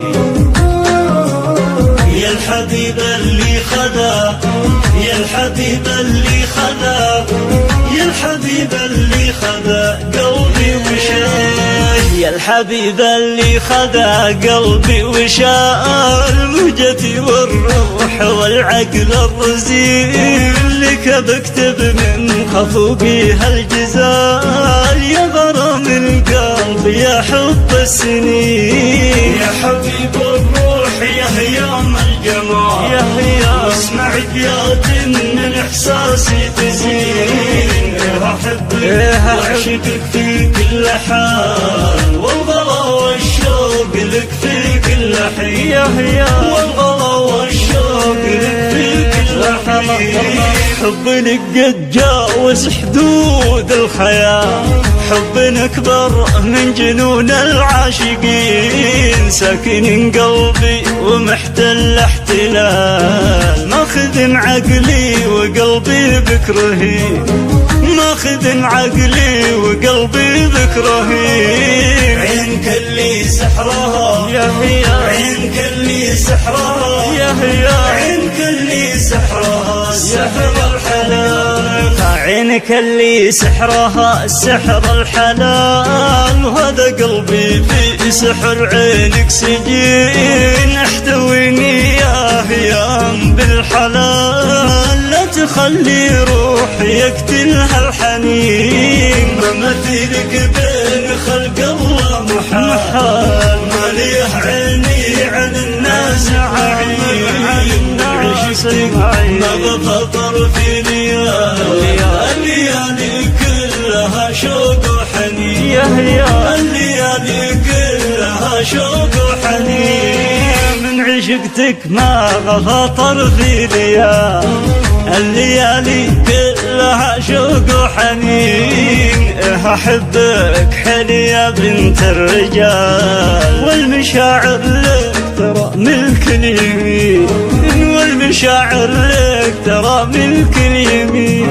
يا الحبيب اللي خذا، يا الحبيب اللي خذا، يا الحبيب اللي خذا قلبي وشاء، يا الحبيب اللي خذا قلبي وشاء، المهجة والروح والعقل الرزين لك بكتب من خفوقي هالجزال، يا غرام القلب يا حب السنين، يا حبيب الروح يا هيام الجمال، يا هيام واسمع ابيات من احساسي تزين، احبك واعشقك في كل حال، والغلا والشوق لك في كل حين، يا هيام والغلا والشوق لك في كل حين، حب لك قد جاوز حدود الخيال، حب أكبر من جنون العاشقين، ساكن قلبي ومحتل احتلال، ماخذ عقلي وقلبي بك رهين، ماخذ عقلي وقلبي بك رهين، عينك اللي سحرها يا هيام، عينك اللي سحرها يا هيام، عينك اللي سحرها سحر الحلال، عينك اللي سحرها سحر الحلال، وهذا قلبي في سحر عينك سجين، احتويني يا هيام بالحلال، لا تخلي روحي يقتلها الحنين، ما مثيلك بين خلق الله محال، ما ليه عيني عن الناس عين، عشقك ما بفطر في الليالي كلها شوق وحنين، يا هيام الليالي كلها شوق وحنين، من عشقتك ما بفطر في الليالي كلها شوق وحنين، احبك حلي يا بنت الرجال، والمشاعر لك ترى ملك اليمين، والمشاعر لك ترى ملك اليمين.